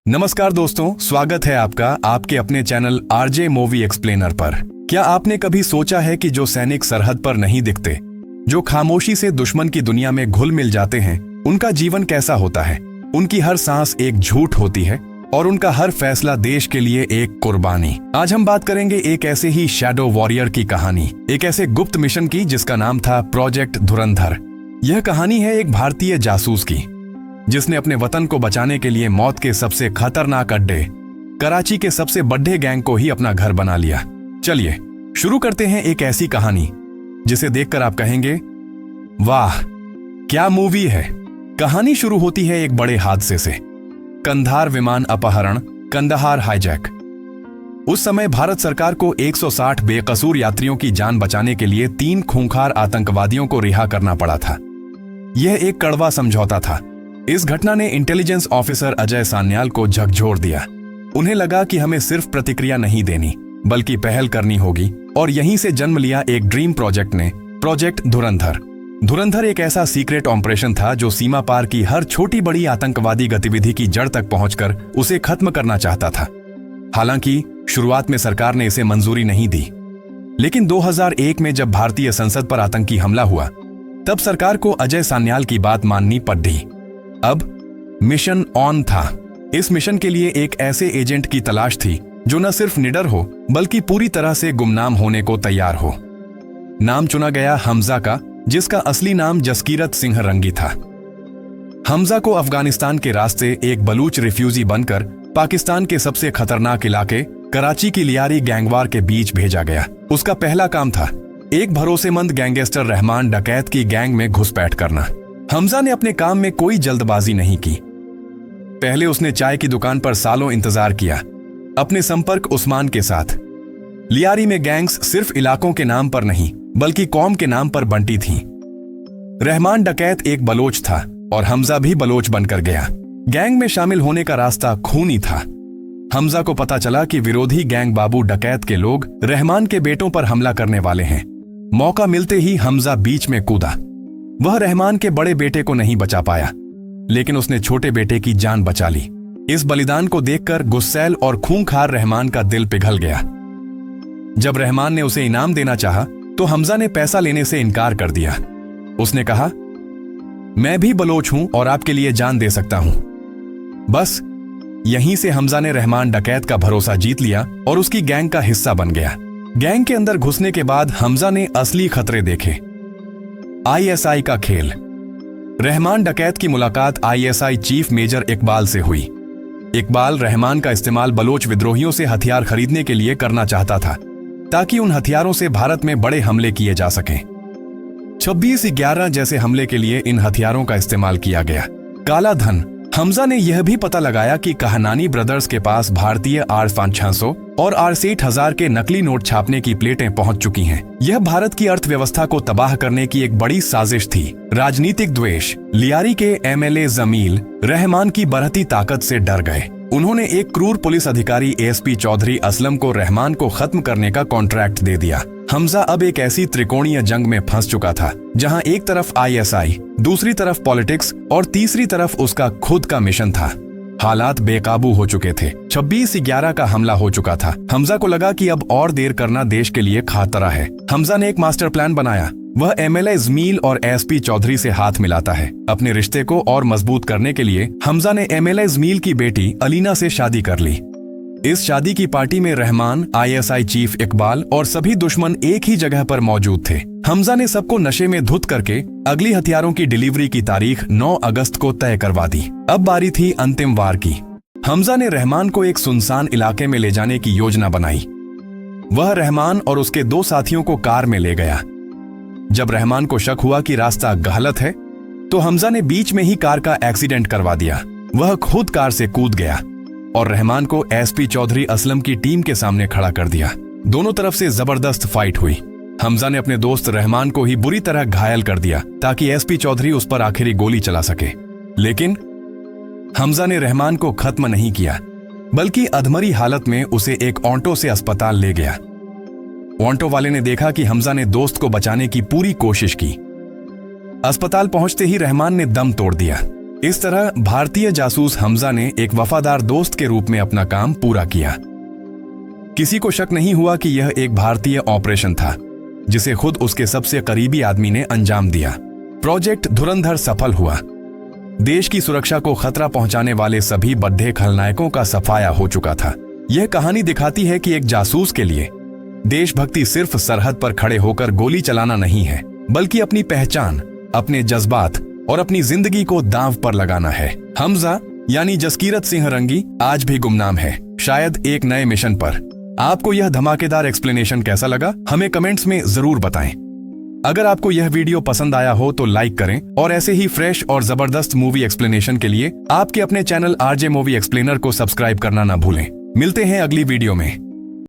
नमस्कार दोस्तों, स्वागत है आपका आपके अपने चैनल आरजे मूवी एक्सप्लेनर पर। क्या आपने कभी सोचा है कि जो सैनिक सरहद पर नहीं दिखते, जो खामोशी से दुश्मन की दुनिया में घुल मिल जाते हैं, उनका जीवन कैसा होता है? उनकी हर सांस एक झूठ होती है और उनका हर फैसला देश के लिए एक कुर्बानी। आज हम बात करेंगे एक ऐसे ही शैडो वॉरियर की कहानी, एक ऐसे गुप्त मिशन की जिसका नाम था प्रोजेक्ट धुरंधर। यह कहानी है एक भारतीय जासूस की, जिसने अपने वतन को बचाने के लिए मौत के सबसे खतरनाक अड्डे, कराची के सबसे बड़े गैंग को ही अपना घर बना लिया। चलिए शुरू करते हैं एक ऐसी कहानी जिसे देखकर आप कहेंगे, वाह क्या मूवी है। कहानी शुरू होती है एक बड़े हादसे से, कंधार विमान अपहरण, कंदहार हाईजैक। उस समय भारत सरकार को 160 बेकसूर यात्रियों की जान बचाने के लिए 3 खूंखार आतंकवादियों को रिहा करना पड़ा था। यह एक कड़वा समझौता था। इस घटना ने इंटेलिजेंस ऑफिसर अजय सान्याल को झकझोर दिया। उन्हें लगा कि हमें सिर्फ प्रतिक्रिया नहीं देनी, बल्कि पहल करनी होगी, और यहीं से जन्म लिया एक ड्रीम प्रोजेक्ट ने, प्रोजेक्ट धुरंधर। धुरंधर एक ऐसा सीक्रेट ऑपरेशन था जो सीमा पार की हर छोटी बड़ी आतंकवादी गतिविधि की जड़ तक पहुंचकर उसे खत्म करना चाहता था। हालांकि शुरुआत में सरकार ने इसे मंजूरी नहीं दी, लेकिन 2001 में जब भारतीय संसद पर आतंकी हमला हुआ, तब सरकार को अजय सान्याल की बात माननी पड़ी। अब मिशन ऑन था। इस मिशन के लिए एक ऐसे एजेंट की तलाश थी जो न सिर्फ निडर हो, बल्कि पूरी तरह से गुमनाम होने को तैयार हो। नाम चुना गया हमजा का, जिसका असली नाम जसकीरत सिंह रंगी था। हमजा को अफगानिस्तान के रास्ते एक बलूच रिफ्यूजी बनकर पाकिस्तान के सबसे खतरनाक इलाके कराची की लियारी गैंगवार के बीच भेजा गया। उसका पहला काम था एक भरोसेमंद गैंगस्टर रहमान डकैत की गैंग में घुसपैठ करना। हमजा ने अपने काम में कोई जल्दबाजी नहीं की। पहले उसने चाय की दुकान पर सालों इंतजार किया, अपने संपर्क उस्मान के साथ। लियारी में गैंग्स सिर्फ इलाकों के नाम पर नहीं, बल्कि कौम के नाम पर बंटी थीं। रहमान डकैत एक बलोच था और हमजा भी बलोच बनकर गया। गैंग में शामिल होने का रास्ता खूनी था। हमजा को पता चला कि विरोधी गैंग बाबू डकैत के लोग रहमान के बेटों पर हमला करने वाले हैं। मौका मिलते ही हमजा बीच में कूदा। वह रहमान के बड़े बेटे को नहीं बचा पाया, लेकिन उसने छोटे बेटे की जान बचा ली। इस बलिदान को देखकर गुस्सैल और खूंखार रहमान का दिल पिघल गया। जब रहमान ने उसे इनाम देना चाहा, तो हमजा ने पैसा लेने से इनकार कर दिया। उसने कहा, मैं भी बलोच हूं और आपके लिए जान दे सकता हूं। बस यहीं से हमजा ने रहमान डकैत का भरोसा जीत लिया और उसकी गैंग का हिस्सा बन गया। गैंग के अंदर घुसने के बाद हमजा ने असली खतरे देखे। आईएसआई का खेल। रहमान डकैत की मुलाकात आईएसआई चीफ मेजर इकबाल से हुई। इकबाल रहमान का इस्तेमाल बलोच विद्रोहियों से हथियार खरीदने के लिए करना चाहता था, ताकि उन हथियारों से भारत में बड़े हमले किए जा सकें। 26/11 जैसे हमले के लिए इन हथियारों का इस्तेमाल किया गया। काला धन। हमजा ने यह भी पता लगाया कि कहानानी ब्रदर्स के पास भारतीय R500 और R6000 के नकली नोट छापने की प्लेटें पहुंच चुकी हैं। यह भारत की अर्थव्यवस्था को तबाह करने की एक बड़ी साजिश थी। राजनीतिक द्वेष। लियारी के MLA जमील रहमान की बढ़ती ताकत से डर गए। उन्होंने एक क्रूर पुलिस अधिकारी ASP चौधरी असलम को रहमान को खत्म करने का कॉन्ट्रैक्ट दे दिया। हमजा अब एक ऐसी त्रिकोणीय जंग में फंस चुका था, जहां एक तरफ ISI, दूसरी तरफ पॉलिटिक्स और तीसरी तरफ उसका खुद का मिशन था। हालात बेकाबू हो चुके थे। 26/11 का हमला हो चुका था। हमजा को लगा कि अब और देर करना देश के लिए खतरा है। हमजा ने एक मास्टर प्लान बनाया। वह MLA जमील और ASP चौधरी से हाथ मिलाता है। अपने रिश्ते को और मजबूत करने के लिए हमजा ने MLA जमील की बेटी अलीना से शादी कर ली। इस शादी की पार्टी में रहमान, ISI चीफ इकबाल और सभी दुश्मन एक ही जगह पर मौजूद थे। हमजा ने सबको नशे में धुत करके अगली हथियारों की डिलीवरी की तारीख 9 अगस्त को तय करवा दी। अब बारी थी अंतिम वार की। हमजा ने रहमान को एक सुनसान इलाके में ले जाने की योजना बनाई। वह रहमान और उसके 2 साथियों को कार में ले गया। जब रहमान को शक हुआ कि रास्ता गलत है, तो हमजा ने बीच में ही कार का एक्सीडेंट करवा दिया। वह खुद कार से कूद गया और रहमान को ASP चौधरी असलम की टीम के सामने खड़ा कर दिया। दोनों तरफ से जबरदस्त फाइट हुई। हमजा ने अपने दोस्त रहमान को ही बुरी तरह घायल कर दिया, ताकि ASP चौधरी उस पर आखिरी गोली चला सके। लेकिन हमजा ने रहमान को खत्म नहीं किया, बल्कि अधमरी हालत में उसे एक ऑटो से अस्पताल ले गया। ऑटो वाले ने देखा कि हमजा ने दोस्त को बचाने की पूरी कोशिश की। अस्पताल पहुंचते ही रहमान ने दम तोड़ दिया। इस तरह भारतीय जासूस हमजा ने एक वफादार दोस्त के रूप में अपना काम पूरा किया। किसी को शक नहीं हुआ कि यह एक भारतीय ऑपरेशन था जिसे खुद उसके सबसे करीबी आदमी ने अंजाम दिया। प्रोजेक्ट धुरंधर सफल हुआ। देश की सुरक्षा को खतरा पहुंचाने वाले सभी बद्दे खलनायकों का सफाया हो चुका था। यह कहानी दिखाती है कि एक जासूस के लिए देशभक्ति सिर्फ सरहद पर खड़े होकर गोली चलाना नहीं है, बल्कि अपनी पहचान, अपने जज्बात और अपनी जिंदगी को दांव पर लगाना है। हमजा यानी जसकीरत सिंह रंगी आज भी गुमनाम है, शायद एक नए मिशन पर। आपको यह धमाकेदार एक्सप्लेनेशन कैसा लगा, हमें कमेंट्स में जरूर बताएं। अगर आपको यह वीडियो पसंद आया हो तो लाइक करें और ऐसे ही फ्रेश और जबरदस्त मूवी एक्सप्लेनेशन के लिए आपके अपने चैनल आरजे मूवी एक्सप्लेनर को सब्सक्राइब करना ना भूलें। मिलते हैं अगली वीडियो में।